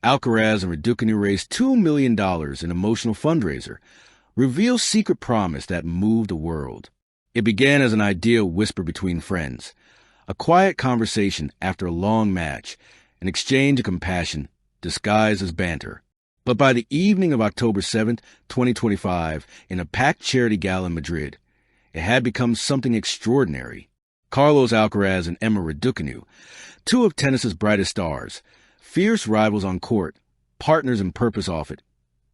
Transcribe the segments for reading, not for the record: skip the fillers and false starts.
Alcaraz and Raducanu raised $2 million in emotional fundraiser, reveal secret promise that moved the world. It began as an idea whispered between friends, a quiet conversation after a long match, an exchange of compassion disguised as banter. But by the evening of October 7th, 2025, in a packed charity gala in Madrid, it had become something extraordinary. Carlos Alcaraz and Emma Raducanu, two of tennis's brightest stars, fierce rivals on court, partners in purpose off it,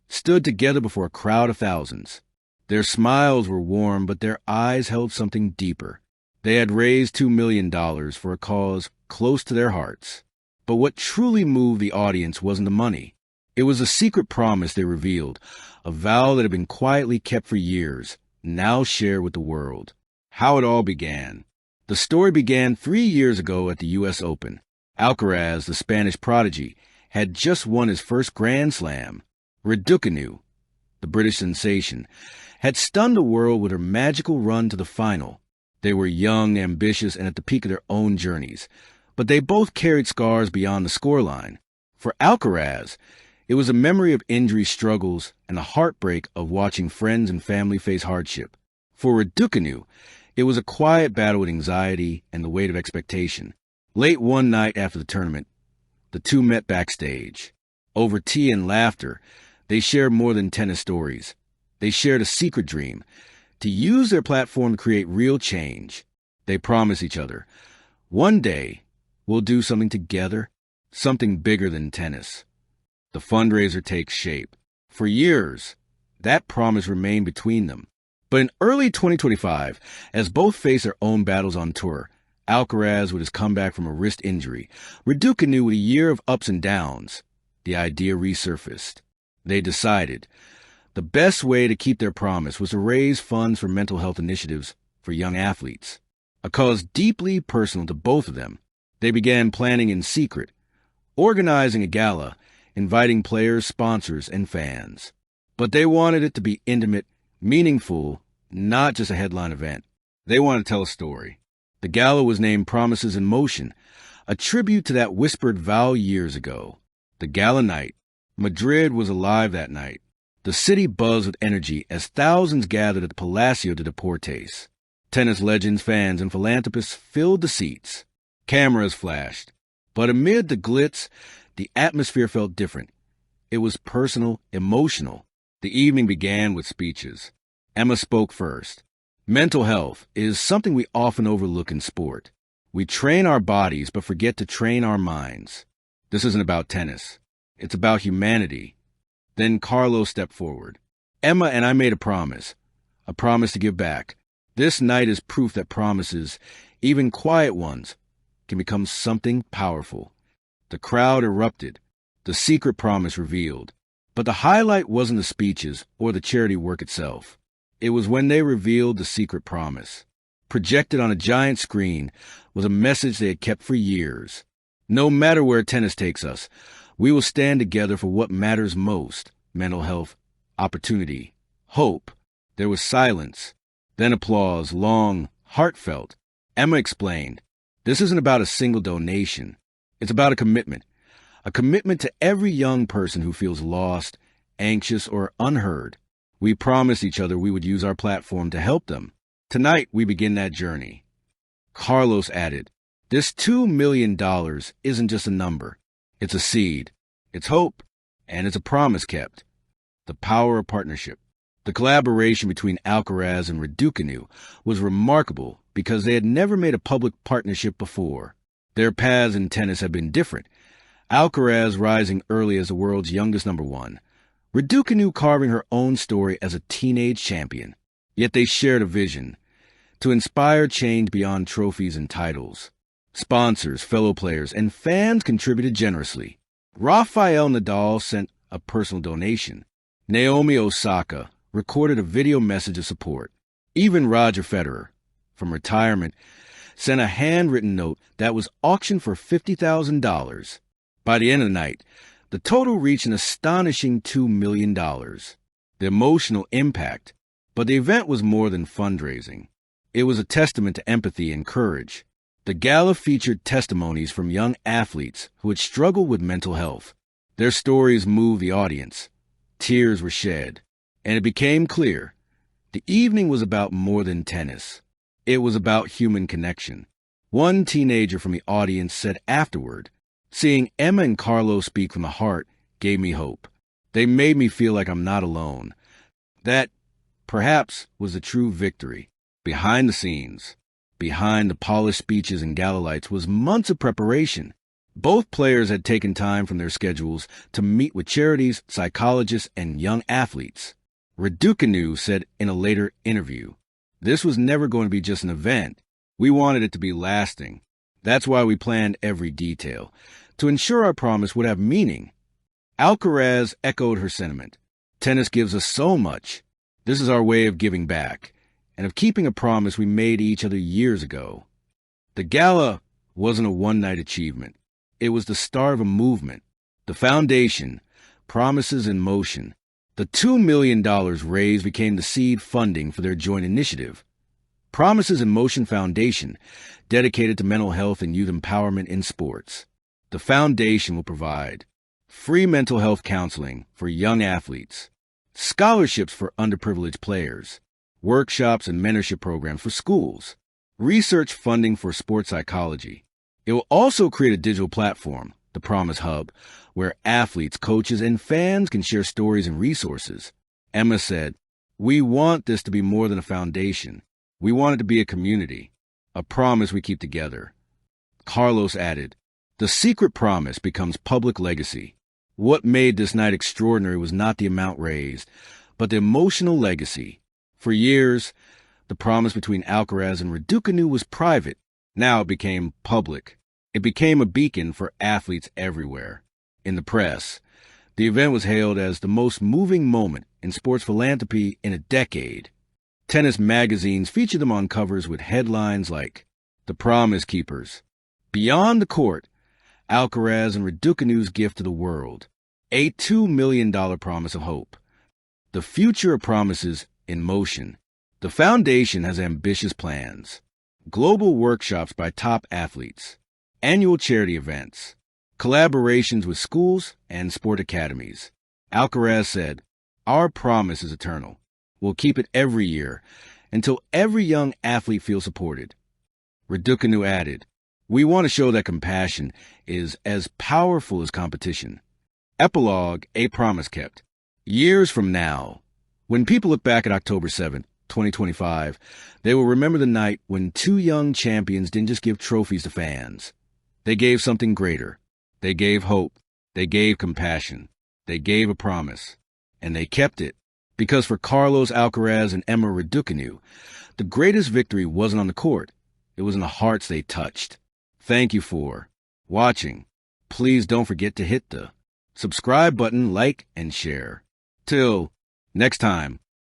stood together before a crowd of thousands. Their smiles were warm, but their eyes held something deeper. They had raised $2 million for a cause close to their hearts. But what truly moved the audience wasn't the money. It was a secret promise they revealed, a vow that had been quietly kept for years, now shared with the world. How it all began. The story began 3 years ago at the U.S. Open. Alcaraz, the Spanish prodigy, had just won his first Grand Slam. Raducanu, the British sensation, had stunned the world with her magical run to the final. They were young, ambitious, and at the peak of their own journeys, but they both carried scars beyond the scoreline. For Alcaraz, it was a memory of injury struggles and the heartbreak of watching friends and family face hardship. For Raducanu, it was a quiet battle with anxiety and the weight of expectation. Late one night after the tournament, the two met backstage. Over tea and laughter, they shared more than tennis stories. They shared a secret dream, to use their platform to create real change. They promised each other, one day, we'll do something together, something bigger than tennis. The fundraiser takes shape. For years, that promise remained between them. But in early 2025, as both faced their own battles on tour, Alcaraz with his comeback from a wrist injury, Raducanu with a year of ups and downs, the idea resurfaced. They decided the best way to keep their promise was to raise funds for mental health initiatives for young athletes, a cause deeply personal to both of them. They began planning in secret, organizing a gala, inviting players, sponsors, and fans. But they wanted it to be intimate, meaningful, not just a headline event. They wanted to tell a story. The gala was named Promises in Motion, a tribute to that whispered vow years ago. The gala night. Madrid was alive that night. The city buzzed with energy as thousands gathered at the Palacio de Deportes. Tennis legends, fans, and philanthropists filled the seats. Cameras flashed. But amid the glitz, the atmosphere felt different. It was personal, emotional. The evening began with speeches. Emma spoke first. Mental health is something we often overlook in sport. We train our bodies but forget to train our minds. This isn't about tennis. It's about humanity. Then Carlos stepped forward. Emma and I made a promise to give back. This night is proof that promises, even quiet ones, can become something powerful. The crowd erupted, the secret promise revealed. But the highlight wasn't the speeches or the charity work itself. It was when they revealed the secret promise. Projected on a giant screen was a message they had kept for years. No matter where tennis takes us, we will stand together for what matters most: mental health, opportunity, hope. There was silence, then applause, long, heartfelt. Emma explained, this isn't about a single donation. It's about a commitment to every young person who feels lost, anxious, or unheard. We promised each other we would use our platform to help them. Tonight, we begin that journey. Carlos added, this $2 million isn't just a number. It's a seed. It's hope. And it's a promise kept. The power of partnership. The collaboration between Alcaraz and Raducanu was remarkable because they had never made a public partnership before. Their paths in tennis had been different. Alcaraz rising early as the world's youngest number one. Raducanu carving her own story as a teenage champion. Yet they shared a vision, to inspire change beyond trophies and titles. Sponsors, fellow players, and fans contributed generously. Rafael Nadal sent a personal donation. Naomi Osaka recorded a video message of support. Even Roger Federer, from retirement, sent a handwritten note that was auctioned for $50,000. By the end of the night, the total reached an astonishing $2 million. The emotional impact. But the event was more than fundraising. It was a testament to empathy and courage. The gala featured testimonies from young athletes who had struggled with mental health. Their stories moved the audience. Tears were shed, and it became clear the evening was about more than tennis. It was about human connection. One teenager from the audience said afterward, "Seeing Emma and Carlos speak from the heart gave me hope. They made me feel like I'm not alone." That, perhaps, was the true victory. Behind the scenes, behind the polished speeches and gala lights, was months of preparation. Both players had taken time from their schedules to meet with charities, psychologists, and young athletes. Raducanu said in a later interview, "This was never going to be just an event. We wanted it to be lasting. That's why we planned every detail, to ensure our promise would have meaning." Alcaraz echoed her sentiment. "Tennis gives us so much. This is our way of giving back, and of keeping a promise we made to each other years ago." The gala wasn't a one-night achievement. It was the start of a movement. The foundation, Promises in Motion. The $2 million raised became the seed funding for their joint initiative. Promises in Motion Foundation, dedicated to mental health and youth empowerment in sports. The foundation will provide free mental health counseling for young athletes, scholarships for underprivileged players, workshops and mentorship programs for schools, research funding for sports psychology. It will also create a digital platform, the Promise Hub, where athletes, coaches, and fans can share stories and resources. Emma said, "We want this to be more than a foundation. We want it to be a community, a promise we keep together." Carlos added, "The secret promise becomes public legacy. What made this night extraordinary was not the amount raised, but the emotional legacy. For years, the promise between Alcaraz and Raducanu was private. Now it became public. It became a beacon for athletes everywhere. In the press, the event was hailed as the most moving moment in sports philanthropy in a decade. Tennis magazines featured them on covers with headlines like, "The Promise Keepers," "Beyond the Court," Alcaraz and Raducanu's gift to the world, a $2 million promise of hope. The future of Promises in Motion. The foundation has ambitious plans. Global workshops by top athletes, annual charity events, collaborations with schools and sport academies. Alcaraz said, "Our promise is eternal. We'll keep it every year until every young athlete feels supported." Raducanu added, "We want to show that compassion is as powerful as competition." Epilogue, a promise kept. Years from now, when people look back at October 7th, 2025, they will remember the night when two young champions didn't just give trophies to fans. They gave something greater. They gave hope. They gave compassion. They gave a promise. And they kept it. Because for Carlos Alcaraz and Emma Raducanu, the greatest victory wasn't on the court. It was in the hearts they touched. Thank you for watching. Please don't forget to hit the subscribe button, like, and share. Till next time.